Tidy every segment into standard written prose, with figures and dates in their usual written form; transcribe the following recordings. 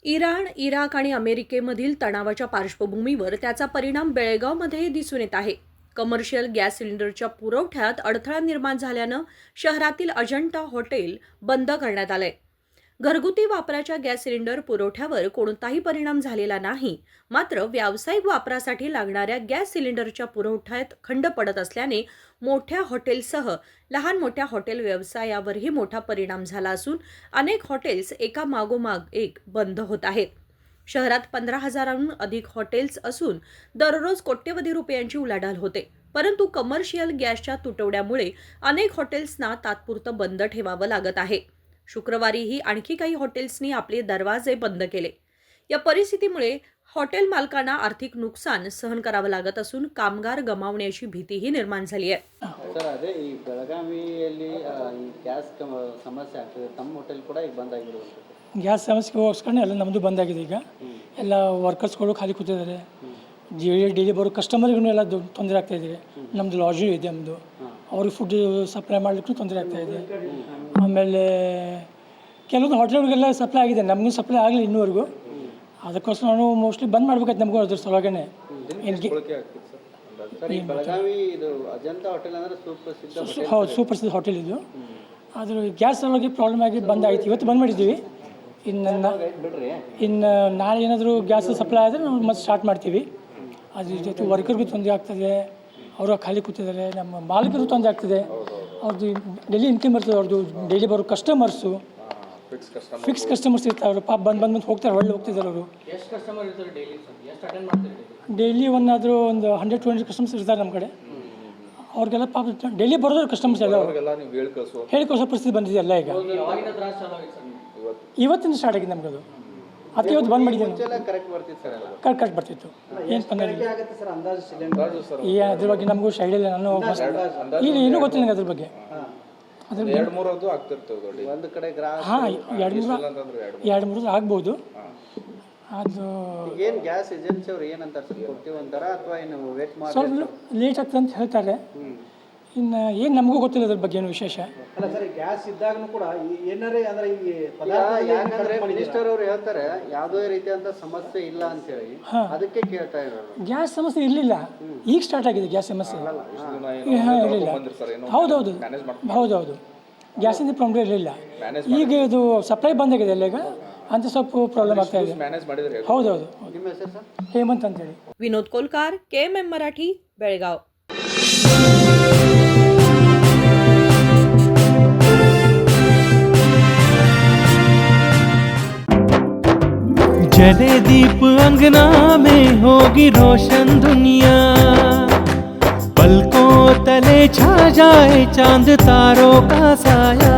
Iran, Iraq आणि अमेरिकेमधील तणावाच्या पार्श्वभूमीवर त्याचा परिणाम बेळगावमध्येही दिसून येत आहे. कमर्शियल गॅस सिलेंडरच्या पुरवठ्यात अडथळा निर्माण झाल्यानं शहरातील अजंठा हॉटेल बंद करण्यात आलंय. घरगुती वापराच्या गॅस सिलेंडर पुरवठ्यावर कोणताही परिणाम झालेला नाही. मात्र व्यावसायिक वापरासाठी लागणाऱ्या गॅस सिलेंडरच्या पुरवठ्यात खंड पडत असल्याने मोठ्या हॉटेल्ससह लहान मोठ्या हॉटेल व्यवसायावरही मोठा परिणाम झाला असून अनेक हॉटेल्स एका मागोमाग एक बंद होत आहेत. शहरात 15,000हून अधिक हॉटेल्स असून दररोज कोट्यवधी रुपयांची उलाढाल होते. परंतु कमर्शियल गॅसच्या तुटवड्यामुळे अनेक हॉटेल्सना तात्पुरतं बंद ठेवावं लागत आहे. शुक्रवारीही आणखी काही हॉटेल्सनी आपले दरवाजे बंद केले. या परिस्थितीमुळे हॉटेल मालकांना आर्थिक नुकसान सहन करावं लागत असून कामगार गमावण्याची भीतीही निर्माण झाली आहे. ಸರ್ ಅದೇ ಈ ಬೆಳಗಾವಿಯಲ್ಲಿ ಈ ಗ್ಯಾಸ್ ಸಮಸ್ಯೆ ಆಗ್ತದೆ. ತಮ್ಮ ಹೋಟೆಲ್ ಕೂಡ ಈಗ ಬಂದ್ ಆಗಿರುವಂಥದ್ದು. ಗ್ಯಾಸ್ ಸಮಸ್ಯೆಗೋಸ್ಕರ ಎಲ್ಲ ನಮ್ಮದು ಬಂದಾಗಿದೆ. ಈಗ ಎಲ್ಲ ವರ್ಕರ್ಸ್ಗಳು ಖಾಲಿ ಕೂತಿದ್ದಾರೆ. ಡೈಲಿ ಬರೋ ಕಸ್ಟಮರ್ಗೂ ಎಲ್ಲ ತೊಂದರೆ ಆಗ್ತಾಯಿದೆ. ನಮ್ಮದು ಲಾಡ್ಜು ಇದೆ, ನಮ್ಮದು ಅವ್ರಿಗೆ ಫುಡ್ ಸಪ್ಲೈ ಮಾಡಲಿಕ್ಕೂ ತೊಂದರೆ ಆಗ್ತಾಯಿದೆ. ಆಮೇಲೆ ಕೆಲವೊಂದು ಹೋಟೆಲ್ಗಳಿಗೆಲ್ಲ ಸಪ್ಲೈ ಆಗಿದೆ, ನಮಗೂ ಸಪ್ಲೈ ಆಗಲಿ ಇನ್ನೂವರೆಗೂ. ಅದಕ್ಕೋಸ್ಕರ ನಾವು ಮೋಸ್ಟ್ಲಿ ಬಂದ್ ಮಾಡ್ಬೇಕಾಯ್ತು ನಮಗೂ ಅದ್ರ ಸಲುವಾಗೇ. ಬೆಳಗಾವಿ ಇದು ಅಜಂತಾ ಹೋಟೆಲ್ ಅಂದರೆ ಸುಪ್ರಸಿದ್ಧ. ಹೌದು, ಸುಪ್ರಸಿದ್ಧ ಹೋಟೆಲ್ ಇದು. ಆದರೂ ಗ್ಯಾಸ್ ಸಲುವಾಗಿ ಪ್ರಾಬ್ಲಮ್ ಆಗಿ ಬಂದ್ ಆಯಿತು. ಇವತ್ತು ಬಂದ್ ಮಾಡಿದ್ದೀವಿ. ಇನ್ನು ನಾಳೆ ಏನಾದರೂ ಗ್ಯಾಸ್ ಸಪ್ಲೈ ಆದರೆ ನಾವು ಮತ್ತೆ ಸ್ಟಾರ್ಟ್ ಮಾಡ್ತೀವಿ. ಅದ್ರ ಜೊತೆ ವರ್ಕರ್ಗೂ ತೊಂದರೆ ಆಗ್ತದೆ, ಅವರು ಖಾಲಿ ಕೂತಿದ್ದಾರೆ. ನಮ್ಮ ಮಾಲೀಕರು ತೊಂದರೆ ಆಗ್ತದೆ. ಅವ್ರದ್ದು ಡೈಲಿ ಇನ್ಕಮ್ ಇರ್ತದೆ, ಅವ್ರದ್ದು ಡೈಲಿ ಬರೋ ಕಸ್ಟಮರ್ಸು ಫಿಕ್ಸ್ ಕಸ್ಟಮರ್ಸ್ ಇರ್ತಾರೆ. ಅವರು ಪಾಪ ಬಂದು ಹೋಗ್ತಾರೆ, ಒಳ್ಳೆ ಹೋಗ್ತಿದ್ದಾರೆ. ಅವರು ಎಷ್ಟು ಕಸ್ಟಮರ್ ಇರ್ತಾರೆ ಡೈಲಿ? ಎಷ್ಟು ಅಟೆಂಡ್ ಮಾಡ್ತಾರೆ ಡೈಲಿ? ಒಂದು 100-200 ಕಸ್ಟಮರ್ಸ್ ಇರ್ತಾರೆ ನಮ್ಮ ಕಡೆ. ಅವ್ರಿಗೆಲ್ಲ ಪಾಪ ಡೈಲಿ ಬರೋದು ಕಸ್ಟಮರ್ಸ್ ಎಲ್ಲ ಹೇಳಿ ಕಳಿಸೋ ಪರಿಸ್ಥಿತಿ ಬಂದಿದೆ ಎಲ್ಲ. ಈಗ ಇವತ್ತಿಂದ ಸ್ಟಾರ್ಟ್ ಆಗಿದೆ ನಮ್ಗೆ ಅದು. ಅದಕ್ಕೆ ಇವತ್ತು ಬಂದ್ ಮಾಡಿದ್ದೀವಿ. ಕರೆಕ್ಟ್ ಬರ್ತಿತ್ತು, ಏನು ತೊಂದರೆ ಇಲ್ಲ. ಅದ್ರ ಬಗ್ಗೆ ನಮಗೂ ಶೈಡ್ ಇಲ್ಲ. ನಾನು ಈಗ ಏನೂ ಗೊತ್ತಿಲ್ಲ ನನಗೆ ಅದ್ರ ಬಗ್ಗೆ. ಹಾಂ, 2-3 ಆಗ್ಬೋದು. ಅದು ಏನು ಗ್ಯಾಸ್ ಏಜೆನ್ಸಿ ಅವ್ರು ಏನಂತಾರೆ ಸರ್, ಕೊಡ್ತೀವಿ ಅಂತಾರ ಅಥವಾ ಏನು ವೇಟ್ ಮಾಡಿ ಸ್ವಲ್ಪ ಲೇಟ್ ಆಗ್ತದೆ ಅಂತ ಹೇಳ್ತಾರೆ. ಇನ್ನು ಏನು ನಮಗೂ ಗೊತ್ತಿಲ್ಲ ಅದ್ರ ಬಗ್ಗೆ ಏನು ವಿಶೇಷ. ಅಲ್ಲ ಸರ್, ಗ್ಯಾಸ್ ಇದ್ದಾಗನೂ ಕೂಡ ಏನಾರೇ ಅಂದ್ರೆ ಈ ಯಾಕಂದ್ರೆ ಮಿನಿಸ್ಟರ್ ಅವ್ರು ಹೇಳ್ತಾರೆ ಯಾವುದೇ ರೀತಿಯಂತ ಸಮಸ್ಯೆ ಇಲ್ಲ ಅಂತ ಹೇಳಿ, ಅದಕ್ಕೆ ಕೇಳ್ತಾ ಇರೋದು. ಗ್ಯಾಸ್ ಸಮಸ್ಯೆ ಇರಲಿಲ್ಲ, ಈಗ ಸ್ಟಾರ್ಟ್ ಆಗಿದೆ ಗ್ಯಾಸ್ ಸಮಸ್ಯೆ. ಇರಲಿಲ್ಲ. ಹೌದೌದು, ಗ್ಯಾಸಿಂದ ಪ್ರಾಬ್ಲಮ್ ಇರಲಿಲ್ಲ. ಈಗ ಇದು ಸಪ್ಲೈ ಬಂದಾಗಿದೆ ಎಲ್ಲ. ಈಗ ಅಂತ ಸ್ವಲ್ಪ ಪ್ರಾಬ್ಲಮ್ ಆಗ್ತಾ ಇದೆ. ಹೌದೌದು. ನಿಮ್ಮ ಹೆಸರು ಸರ್? ಹೇಮಂತ್ ಅಂತೇಳಿ. विनोद कोलकार, KMM मराठी, बेळगाव. जले दीप अंगना में होगी रोशन दुनिया, पलकों तले छा जाए चांद तारों का साया,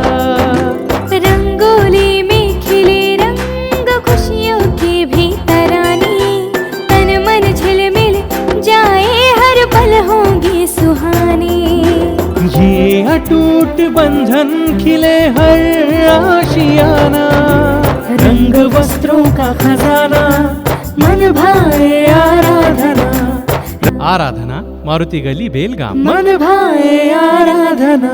रंगोली में खिले रंग खुशियों के भी तराने, तन मन झिलमिल जाए हर पल होंगे सुहाने, ये अटूट बंधन खिले हर आशियाना, रंग वस्त्रों का खजाना, मन भाए आराधना मारुति गली बेलगाम, मन भाए आराधना.